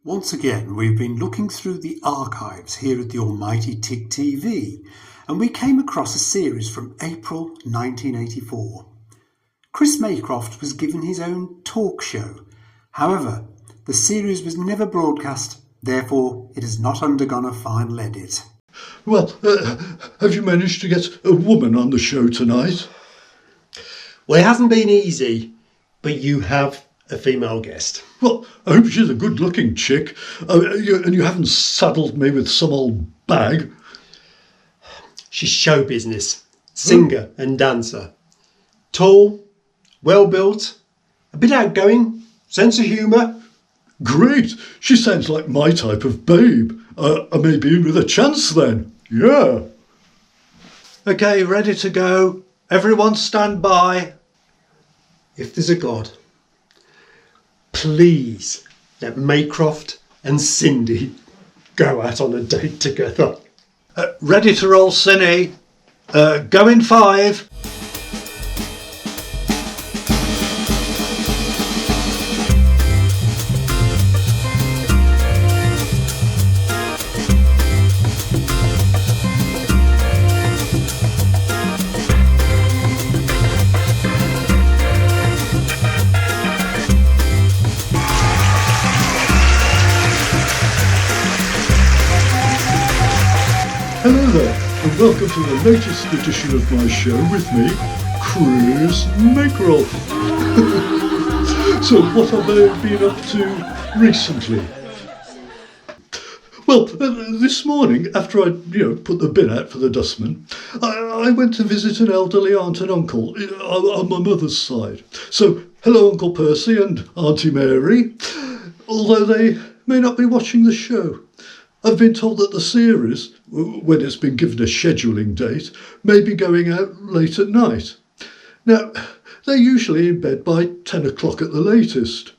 Once again, we've been looking through the archives here at the almighty TIG TV, and we came across a series from April 1984. Chris Maycroft was given his own talk show. However, the series was never broadcast, therefore it has not undergone a final edit. Well, have you managed to get a woman on the show tonight? Well, it hasn't been easy, but you have a female guest. Well, I hope she's a good-looking chick, and you haven't saddled me with some old bag. She's show business, singer and dancer. Tall, well-built, a bit outgoing, sense of humour. Great! She sounds like my type of babe. I may be in with a chance then. Yeah. OK, ready to go. Everyone stand by. If there's a God, please let Maycroft and Cindy go out on a date together. Ready to roll, Cinny. Go in 5. Hello there, and welcome to the latest edition of my show with me, Chris Maycroft. So what have I been up to recently? Well, this morning, after I put the bin out for the dustman, I went to visit an elderly aunt and uncle on my mother's side. So, hello Uncle Percy and Auntie Mary, although they may not be watching the show. I've been told that the series, when it's been given a scheduling date, may be going out late at night. Now, they're usually in bed by 10 o'clock at the latest.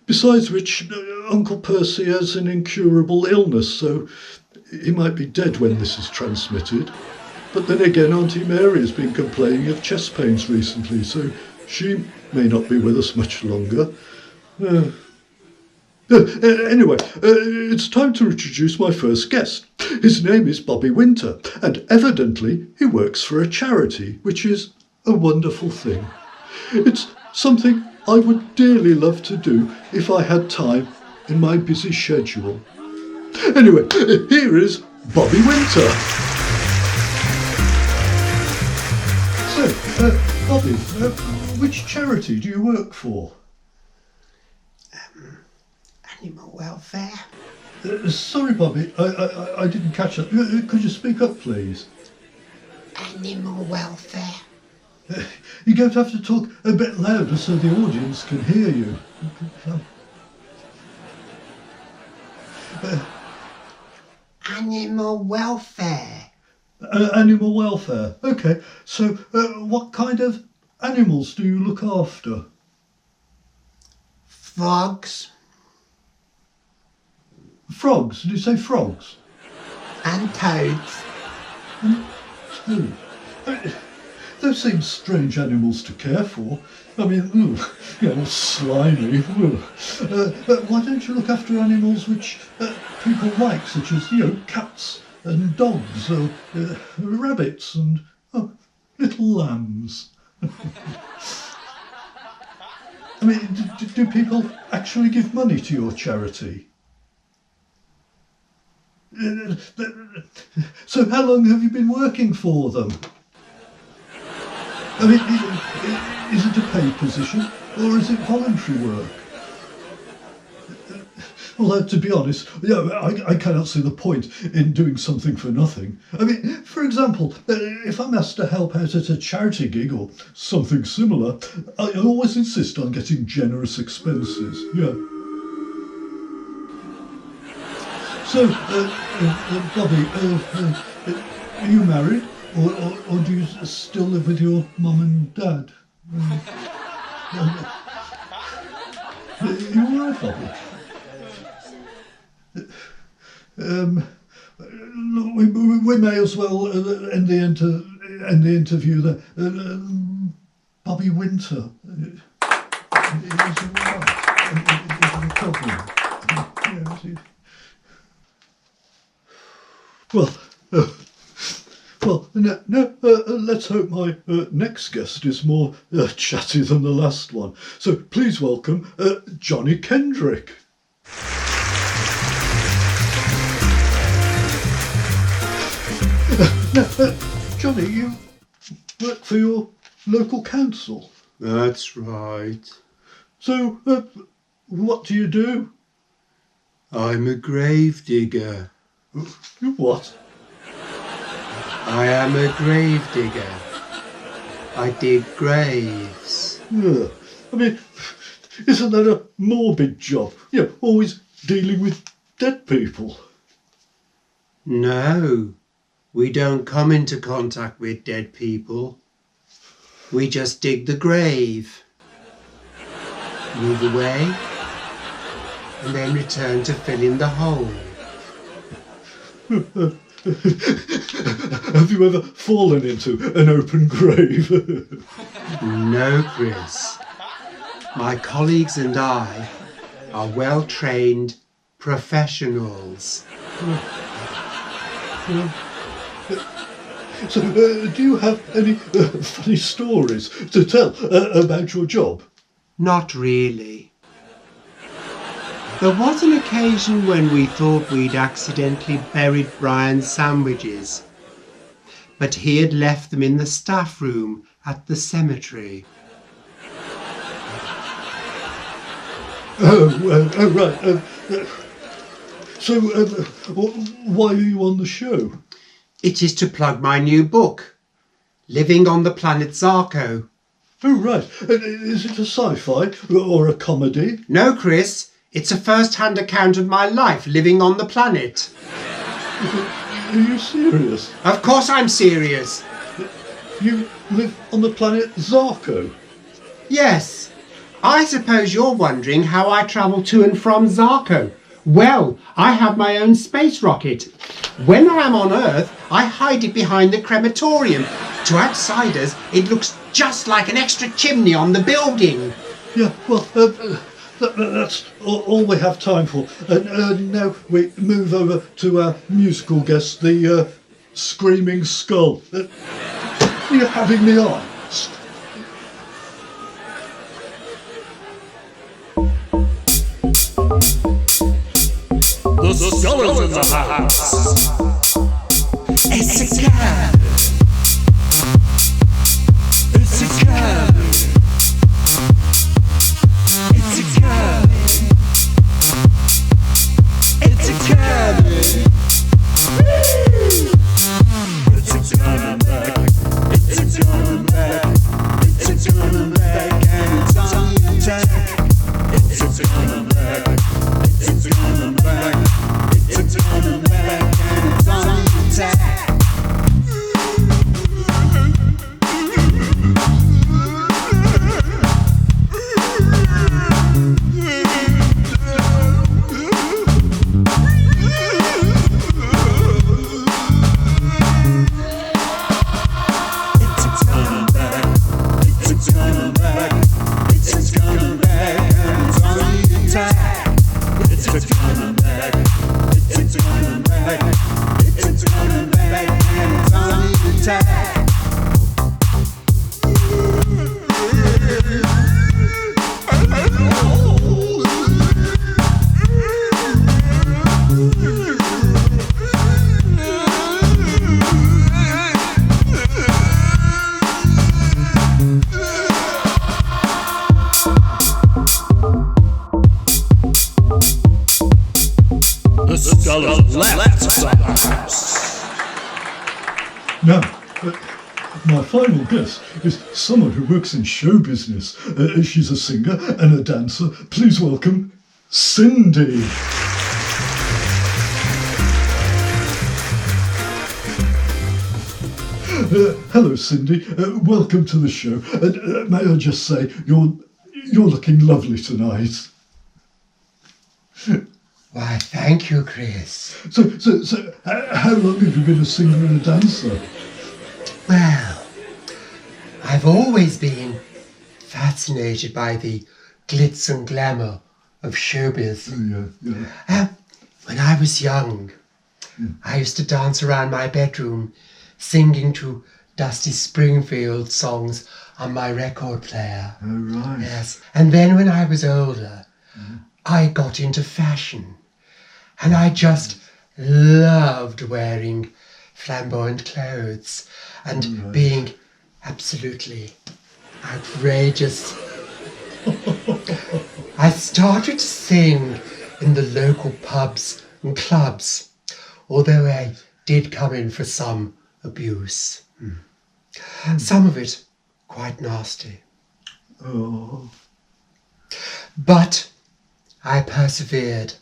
Besides which, Uncle Percy has an incurable illness, so he might be dead when this is transmitted. But then again, Auntie Mary has been complaining of chest pains recently, so she may not be with us much longer. Anyway, it's time to introduce my first guest. His name is Bobby Winter, and evidently he works for a charity, which is a wonderful thing. It's something I would dearly love to do if I had time in my busy schedule. Anyway, here is Bobby Winter. So, Bobby, which charity do you work for? Animal welfare. Sorry, Bobby, I didn't catch that. Could you speak up, please? Animal welfare. You're going to have to talk a bit louder so the audience can hear you. Animal welfare. Animal welfare. OK, so what kind of animals do you look after? Frogs. Frogs? Did you say frogs? And toads. Toads? Those seem strange animals to care for. I mean, slimy. Why don't you look after animals which people like, such as, cats and dogs, or rabbits and little lambs? I mean, do people actually give money to your charity? So how long have you been working for them? I mean, is it a paid position or is it voluntary work? Although, to be honest, I cannot see the point in doing something for nothing. I mean, for example, if I'm asked to help out at a charity gig or something similar, I always insist on getting generous expenses. Yeah. So, Bobby, are you married, or do you still live with your mum and dad? You all right, Bobby? We may as well end the interview there. Bobby Winter. Is he all right? Is there a problem? Yeah, is he? Well, let's hope my next guest is more chatty than the last one. So please welcome Johnny Kendrick. Johnny, you work for your local council? That's right. So, what do you do? I'm a grave digger. You what? I am a grave digger. I dig graves. I mean, isn't that a morbid job? Always dealing with dead people. No, we don't come into contact with dead people. We just dig the grave, move away, and then return to fill in the hole. Have you ever fallen into an open grave? No, Chris. My colleagues and I are well-trained professionals. So, do you have any funny stories to tell about your job? Not really. There was an occasion when we thought we'd accidentally buried Brian's sandwiches, but he had left them in the staff room at the cemetery. Oh, right. So, why are you on the show? It is to plug my new book, Living on the Planet Zarko. Oh, right. Is it a sci-fi or a comedy? No, Chris, it's a first-hand account of my life living on the planet. Are you serious? Of course I'm serious. You live on the planet Zarko? Yes. I suppose you're wondering how I travel to and from Zarko. Well, I have my own space rocket. When I am on Earth, I hide it behind the crematorium. To outsiders, it looks just like an extra chimney on the building. Yeah, well, that's all we have time for. Now we move over to our musical guest, the Screaming Skull. You're having me on. The skull is in the house. It's a cab. It's a cab. It's a cab. It's a cab. It's a coming back. It's a coming back. It's a coming back and it's on attack. It's a coming back. It's a coming back. It's coming back and it's on attack. Now, my final guest is someone who works in show business. She's a singer and a dancer. Please welcome Cindy. Hello, Cindy. Welcome to the show. And may I just say, you're looking lovely tonight. Why, thank you, Chris. So, how long have you been a singer and a dancer? Well, I've always been fascinated by the glitz and glamour of showbiz. Yeah. When I was young, I used to dance around my bedroom, singing to Dusty Springfield songs on my record player. Oh, right. Yes. And then when I was older, I got into fashion. And I just loved wearing flamboyant clothes and being absolutely outrageous. I started to sing in the local pubs and clubs, although I did come in for some abuse. Some of it quite nasty. Oh. But I persevered,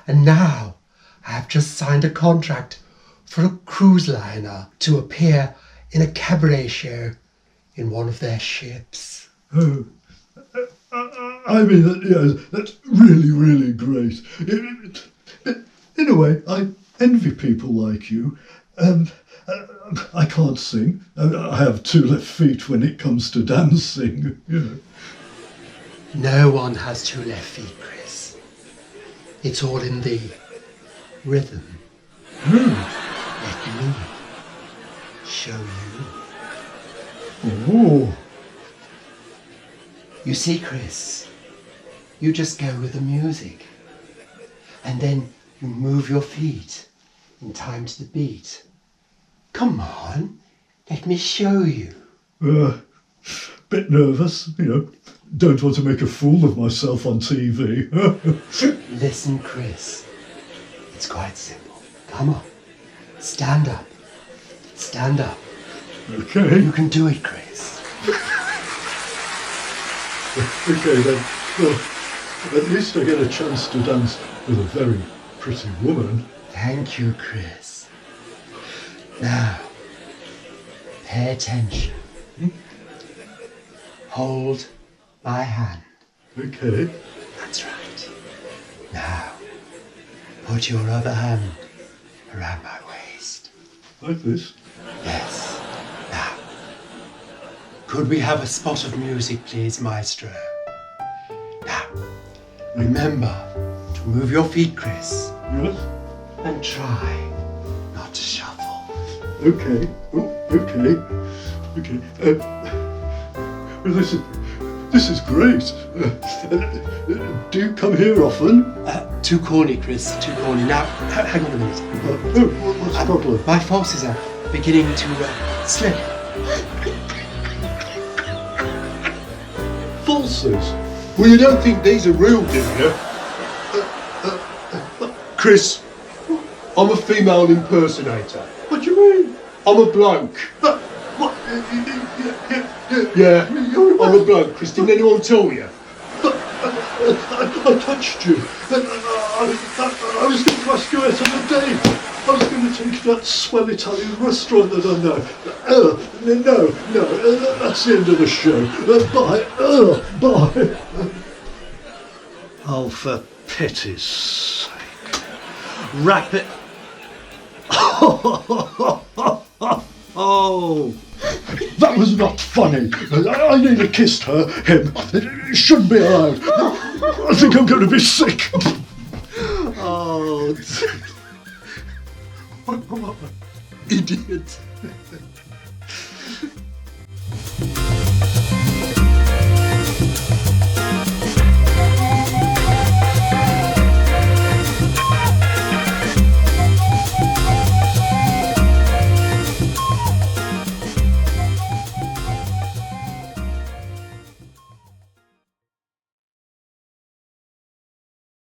and now I have just signed a contract for a cruise liner to appear in a cabaret show in one of their ships. Oh. I mean, that's really, really great. In a way, I envy people like you. I can't sing. I have 2 left feet when it comes to dancing. No one has 2 left feet, Chris. It's all in the rhythm. Let me show you. Oh. You see, Chris, you just go with the music, and then you move your feet in time to the beat. Come on, let me show you. Bit nervous, Don't want to make a fool of myself on TV. Listen, Chris, it's quite simple. Come on, stand up. Stand up. Okay. You can do it, Chris. Okay then. Well, at least I get a chance to dance with a very pretty woman. Thank you, Chris. Now, pay attention. Hold my hand. Okay. That's right. Now, put your other hand around my waist. Like this. Yes. Now, could we have a spot of music, please, maestro? Now, remember to move your feet, Chris, Yes. and try not to shuffle. Okay. Oh, okay. Okay. Well, this is great. Do you come here often? Too corny, Chris, too corny. Now, hang on a minute. What's the problem? My falses are beginning to slip. Falses. Well, you don't think these are real, do you? Chris, I'm a female impersonator. What do you mean? I'm a bloke. What? Yeah, I'm a bloke. Chris, didn't anyone tell you? I touched you. I was going to ask you out on a date. I was going to take you to that swell Italian restaurant that I know. No, that's the end of the show. Bye. Oh, for pity's sake. Wrap it. Oh. That was not funny. I nearly kissed him. It shouldn't be allowed. I think I'm going to be sick. Oh, Idiot.